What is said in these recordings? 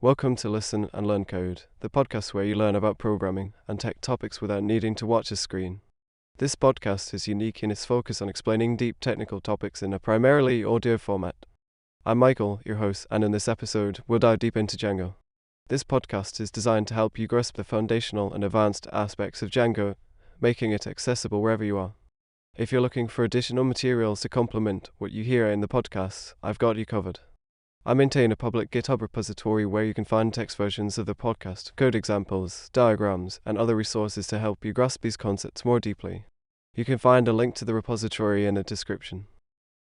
Welcome to Listen and Learn Code, the podcast where you learn about programming and tech topics without needing to watch a screen. This podcast is unique in its focus on explaining deep technical topics in a primarily audio format. I'm Michael, your host, and in this episode, we'll dive deep into Django. This podcast is designed to help you grasp the foundational and advanced aspects of Django, making it accessible wherever you are. If you're looking for additional materials to complement what you hear in the podcast, I've got you covered. I maintain a public GitHub repository where you can find text versions of the podcast, code examples, diagrams, and other resources to help you grasp these concepts more deeply. You can find a link to the repository in the description.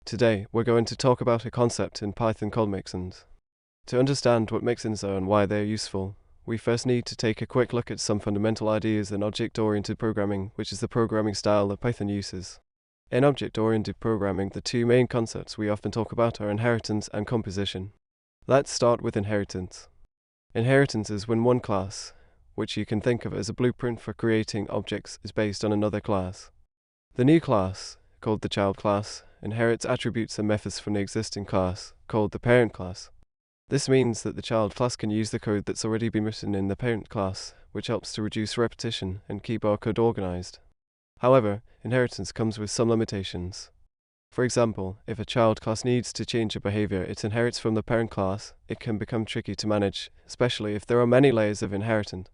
Today, we're going to talk about a concept in Python called Mixins. To understand what Mixins are and why they're useful, we first need to take a quick look at some fundamental ideas in object-oriented programming, which is the programming style that Python uses. In object-oriented programming, the two main concepts we often talk about are inheritance and composition. Let's start with inheritance. Inheritance is when one class, which you can think of as a blueprint for creating objects, is based on another class. The new class, called the child class, inherits attributes and methods from the existing class, called the parent class. This means that the child class can use the code that's already been written in the parent class, which helps to reduce repetition and keep our code organized. However, inheritance comes with some limitations. For example, if a child class needs to change a behavior it inherits from the parent class, it can become tricky to manage, especially if there are many layers of inheritance.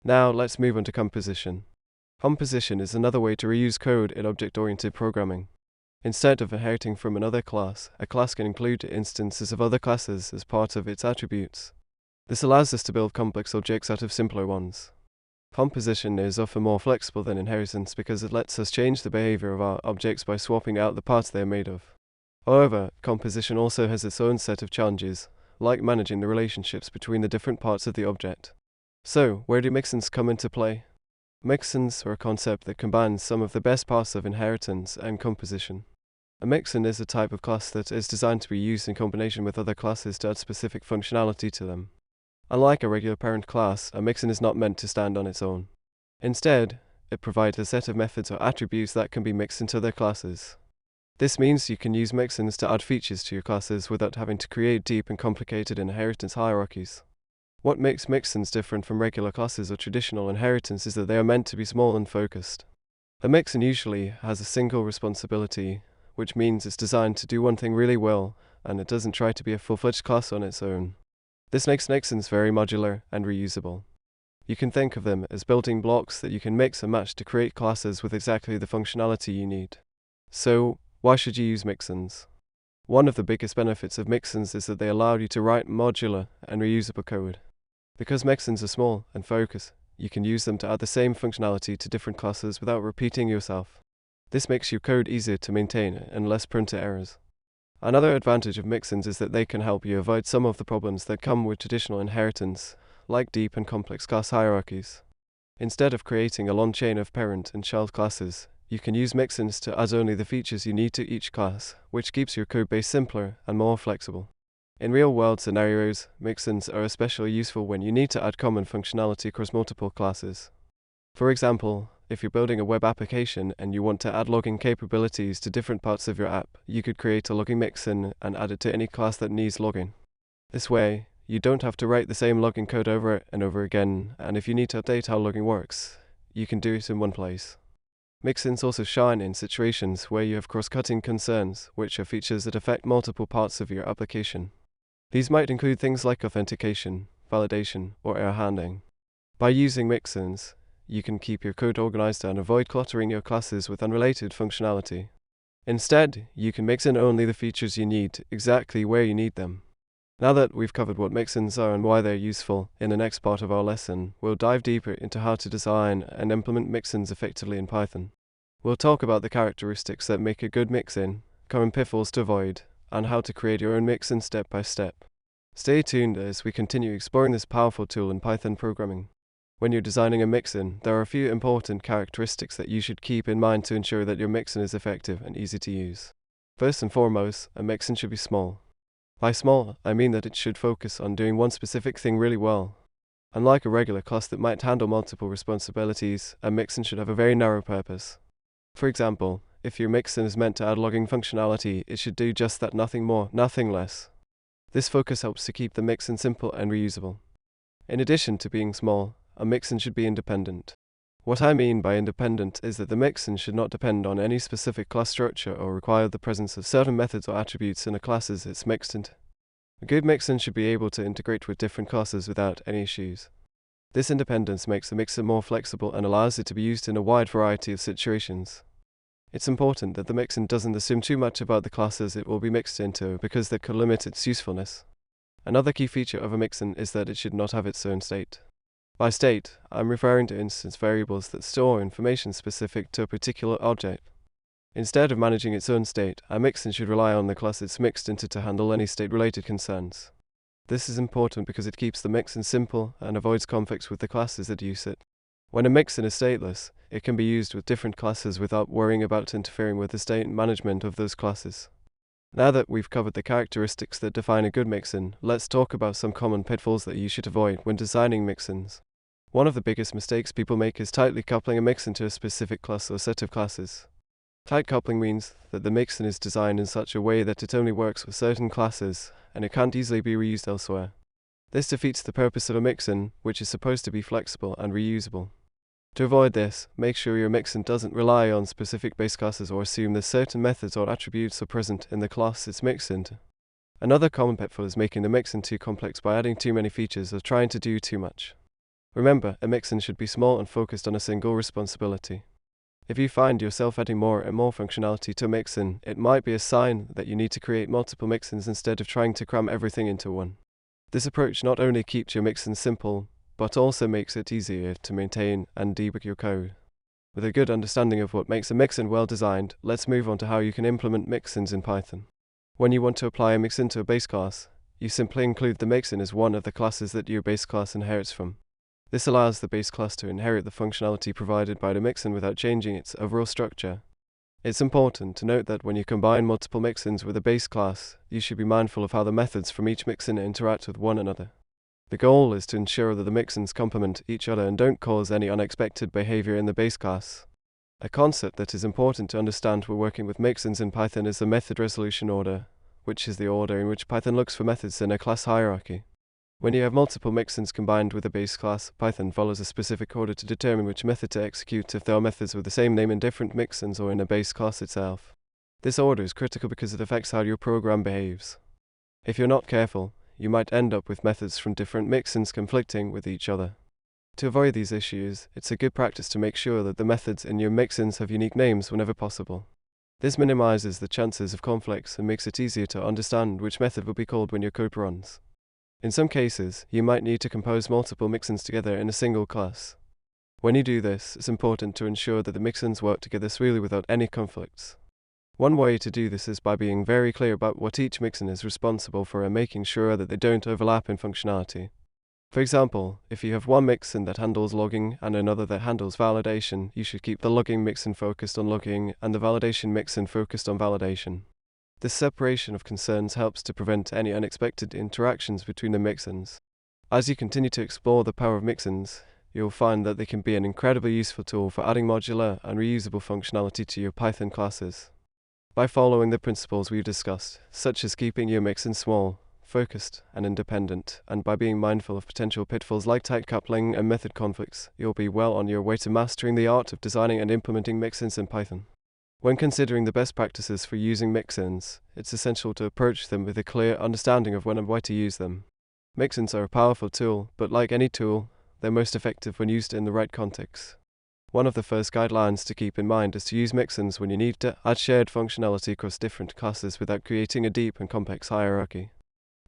Now let's move on to composition. Composition is another way to reuse code in object-oriented programming. Instead of inheriting from another class, a class can include instances of other classes as part of its attributes. This allows us to build complex objects out of simpler ones. Composition is often more flexible than inheritance because it lets us change the behavior of our objects by swapping out the parts they are made of. However, composition also has its own set of challenges, like managing the relationships between the different parts of the object. So, where do mixins come into play? Mixins are a concept that combines some of the best parts of inheritance and composition. A mixin is a type of class that is designed to be used in combination with other classes to add specific functionality to them. Unlike a regular parent class, a mixin is not meant to stand on its own. Instead, it provides a set of methods or attributes that can be mixed into their classes. This means you can use mixins to add features to your classes without having to create deep and complicated inheritance hierarchies. What makes mixins different from regular classes or traditional inheritance is that they are meant to be small and focused. A mixin usually has a single responsibility, which means it's designed to do one thing really well, and it doesn't try to be a full-fledged class on its own. This makes mixins very modular and reusable. You can think of them as building blocks that you can mix and match to create classes with exactly the functionality you need. So, why should you use mixins? One of the biggest benefits of mixins is that they allow you to write modular and reusable code. Because mixins are small and focused, you can use them to add the same functionality to different classes without repeating yourself. This makes your code easier to maintain and less prone to errors. Another advantage of mixins is that they can help you avoid some of the problems that come with traditional inheritance, like deep and complex class hierarchies. Instead of creating a long chain of parent and child classes, you can use mixins to add only the features you need to each class, which keeps your code base simpler and more flexible. In real-world scenarios, mixins are especially useful when you need to add common functionality across multiple classes. For example, if you're building a web application and you want to add logging capabilities to different parts of your app, you could create a logging mixin and add it to any class that needs logging. This way, you don't have to write the same logging code over and over again, and if you need to update how logging works, you can do it in one place. Mixins also shine in situations where you have cross-cutting concerns, which are features that affect multiple parts of your application. These might include things like authentication, validation, or error handling. By using mixins, you can keep your code organized and avoid cluttering your classes with unrelated functionality. Instead, you can mix in only the features you need, exactly where you need them. Now that we've covered what mixins are and why they're useful, in the next part of our lesson, we'll dive deeper into how to design and implement mixins effectively in Python. We'll talk about the characteristics that make a good mixin, common pitfalls to avoid, and how to create your own mixin step by step. Stay tuned as we continue exploring this powerful tool in Python programming. When you're designing a mixin, there are a few important characteristics that you should keep in mind to ensure that your mixin is effective and easy to use. First and foremost, a mixin should be small. By small, I mean that it should focus on doing one specific thing really well. Unlike a regular class that might handle multiple responsibilities, a mixin should have a very narrow purpose. For example, if your mixin is meant to add logging functionality, it should do just that, nothing more, nothing less. This focus helps to keep the mixin simple and reusable. In addition to being small, a mixin should be independent. What I mean by independent is that the mixin should not depend on any specific class structure or require the presence of certain methods or attributes in a classes it's mixed into. A good mixin should be able to integrate with different classes without any issues. This independence makes the mixin more flexible and allows it to be used in a wide variety of situations. It's important that the mixin doesn't assume too much about the classes it will be mixed into because that could limit its usefulness. Another key feature of a mixin is that it should not have its own state. By state, I'm referring to instance variables that store information specific to a particular object. Instead of managing its own state, a mixin should rely on the class it's mixed into to handle any state-related concerns. This is important because it keeps the mixin simple and avoids conflicts with the classes that use it. When a mixin is stateless, it can be used with different classes without worrying about interfering with the state management of those classes. Now that we've covered the characteristics that define a good mixin, let's talk about some common pitfalls that you should avoid when designing mixins. One of the biggest mistakes people make is tightly coupling a mixin to a specific class or set of classes. Tight coupling means that the mixin is designed in such a way that it only works with certain classes, and it can't easily be reused elsewhere. This defeats the purpose of a mixin, which is supposed to be flexible and reusable. To avoid this, make sure your mixin doesn't rely on specific base classes or assume that certain methods or attributes are present in the class it's mixed into. Another common pitfall is making the mixin too complex by adding too many features or trying to do too much. Remember, a mixin should be small and focused on a single responsibility. If you find yourself adding more and more functionality to a mixin, it might be a sign that you need to create multiple mixins instead of trying to cram everything into one. This approach not only keeps your mixin simple, but also makes it easier to maintain and debug your code. With a good understanding of what makes a mixin well designed, let's move on to how you can implement mixins in Python. When you want to apply a mixin to a base class, you simply include the mixin as one of the classes that your base class inherits from. This allows the base class to inherit the functionality provided by the mixin without changing its overall structure. It's important to note that when you combine multiple mixins with a base class, you should be mindful of how the methods from each mixin interact with one another. The goal is to ensure that the mixins complement each other and don't cause any unexpected behavior in the base class. A concept that is important to understand when working with mixins in Python is the method resolution order, which is the order in which Python looks for methods in a class hierarchy. When you have multiple mixins combined with a base class, Python follows a specific order to determine which method to execute if there are methods with the same name in different mixins or in a base class itself. This order is critical because it affects how your program behaves. If you're not careful, you might end up with methods from different mixins conflicting with each other. To avoid these issues, it's a good practice to make sure that the methods in your mixins have unique names whenever possible. This minimizes the chances of conflicts and makes it easier to understand which method will be called when your code runs. In some cases, you might need to compose multiple mixins together in a single class. When you do this, it's important to ensure that the mixins work together smoothly without any conflicts. One way to do this is by being very clear about what each mixin is responsible for and making sure that they don't overlap in functionality. For example, if you have one mixin that handles logging and another that handles validation, you should keep the logging mixin focused on logging and the validation mixin focused on validation. This separation of concerns helps to prevent any unexpected interactions between the mixins. As you continue to explore the power of mixins, you'll find that they can be an incredibly useful tool for adding modular and reusable functionality to your Python classes. By following the principles we've discussed, such as keeping your mixin small, focused, and independent, and by being mindful of potential pitfalls like tight coupling and method conflicts, you'll be well on your way to mastering the art of designing and implementing mixins in Python. When considering the best practices for using mixins, it's essential to approach them with a clear understanding of when and why to use them. Mixins are a powerful tool, but like any tool, they're most effective when used in the right context. One of the first guidelines to keep in mind is to use mixins when you need to add shared functionality across different classes without creating a deep and complex hierarchy.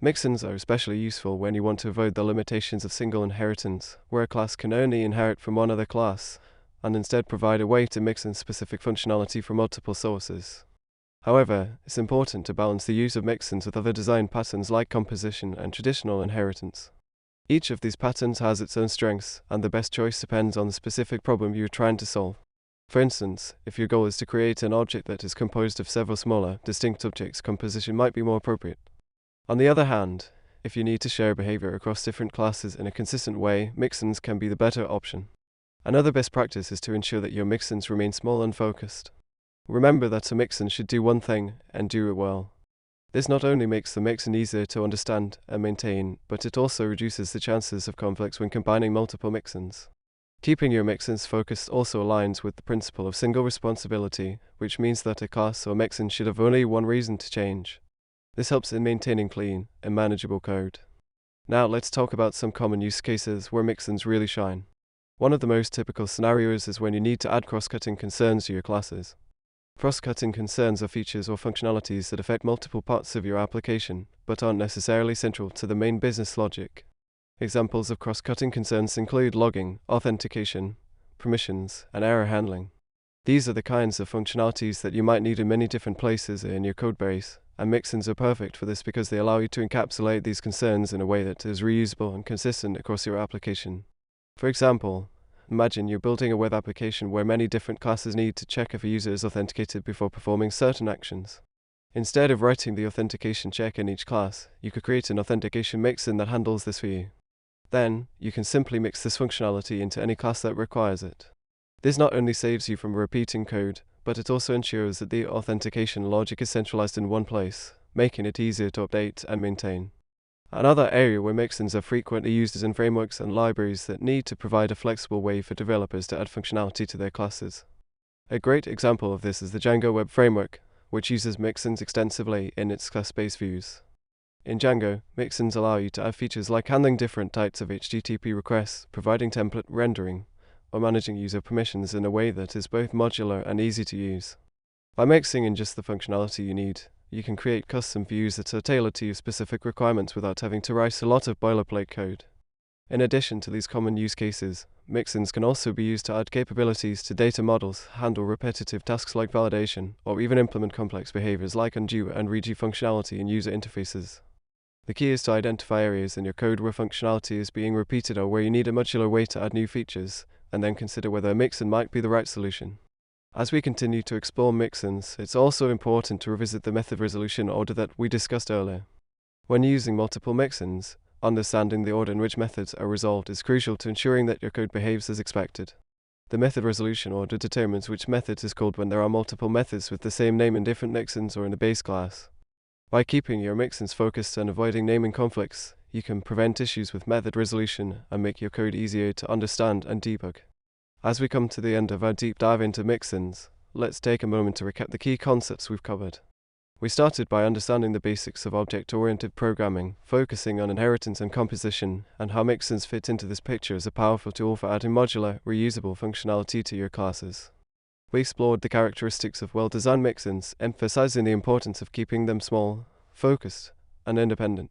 Mixins are especially useful when you want to avoid the limitations of single inheritance, where a class can only inherit from one other class, and instead provide a way to mix in specific functionality from multiple sources. However, it's important to balance the use of mixins with other design patterns like composition and traditional inheritance. Each of these patterns has its own strengths, and the best choice depends on the specific problem you're trying to solve. For instance, if your goal is to create an object that is composed of several smaller, distinct objects, composition might be more appropriate. On the other hand, if you need to share behavior across different classes in a consistent way, mixins can be the better option. Another best practice is to ensure that your mixins remain small and focused. Remember that a mixin should do one thing, and do it well. This not only makes the mixin easier to understand and maintain, but it also reduces the chances of conflicts when combining multiple mixins. Keeping your mixins focused also aligns with the principle of single responsibility, which means that a class or mixin should have only one reason to change. This helps in maintaining clean and manageable code. Now let's talk about some common use cases where mixins really shine. One of the most typical scenarios is when you need to add cross-cutting concerns to your classes. Cross-cutting concerns are features or functionalities that affect multiple parts of your application, but aren't necessarily central to the main business logic. Examples of cross-cutting concerns include logging, authentication, permissions, and error handling. These are the kinds of functionalities that you might need in many different places in your codebase, and mixins are perfect for this because they allow you to encapsulate these concerns in a way that is reusable and consistent across your application. For example, imagine you're building a web application where many different classes need to check if a user is authenticated before performing certain actions. Instead of writing the authentication check in each class, you could create an authentication mixin that handles this for you. Then, you can simply mix this functionality into any class that requires it. This not only saves you from repeating code, but it also ensures that the authentication logic is centralized in one place, making it easier to update and maintain. Another area where mixins are frequently used is in frameworks and libraries that need to provide a flexible way for developers to add functionality to their classes. A great example of this is the Django web framework, which uses mixins extensively in its class-based views. In Django, mixins allow you to add features like handling different types of HTTP requests, providing template rendering, or managing user permissions in a way that is both modular and easy to use. By mixing in just the functionality you need, you can create custom views that are tailored to your specific requirements without having to write a lot of boilerplate code. In addition to these common use cases, mixins can also be used to add capabilities to data models, handle repetitive tasks like validation, or even implement complex behaviors like undo and redo functionality in user interfaces. The key is to identify areas in your code where functionality is being repeated or where you need a modular way to add new features, and then consider whether a mixin might be the right solution. As we continue to explore mixins, it's also important to revisit the method resolution order that we discussed earlier. When using multiple mixins, understanding the order in which methods are resolved is crucial to ensuring that your code behaves as expected. The method resolution order determines which method is called when there are multiple methods with the same name in different mixins or in the base class. By keeping your mixins focused and avoiding naming conflicts, you can prevent issues with method resolution and make your code easier to understand and debug. As we come to the end of our deep dive into mixins, let's take a moment to recap the key concepts we've covered. We started by understanding the basics of object-oriented programming, focusing on inheritance and composition, and how mixins fit into this picture as a powerful tool for adding modular, reusable functionality to your classes. We explored the characteristics of well-designed mixins, emphasizing the importance of keeping them small, focused, and independent.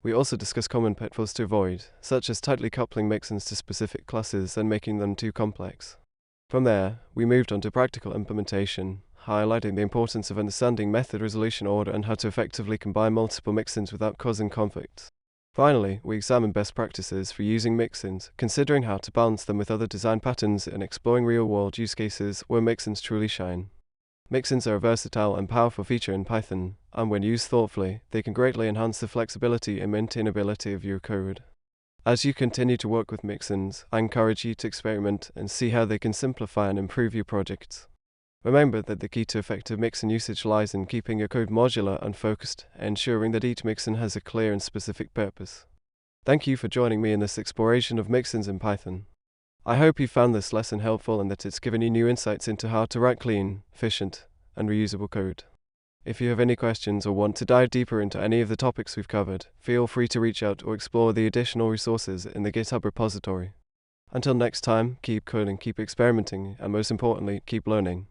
We also discussed common pitfalls to avoid, such as tightly coupling mixins to specific classes and making them too complex. From there, we moved on to practical implementation, highlighting the importance of understanding method resolution order and how to effectively combine multiple mixins without causing conflicts. Finally, we examined best practices for using mixins, considering how to balance them with other design patterns and exploring real-world use cases where mixins truly shine. Mixins are a versatile and powerful feature in Python, and when used thoughtfully, they can greatly enhance the flexibility and maintainability of your code. As you continue to work with mixins, I encourage you to experiment and see how they can simplify and improve your projects. Remember that the key to effective mixin usage lies in keeping your code modular and focused, ensuring that each mixin has a clear and specific purpose. Thank you for joining me in this exploration of mixins in Python. I hope you found this lesson helpful and that it's given you new insights into how to write clean, efficient, and reusable code. If you have any questions or want to dive deeper into any of the topics we've covered, feel free to reach out or explore the additional resources in the GitHub repository. Until next time, keep coding, keep experimenting, and most importantly, keep learning.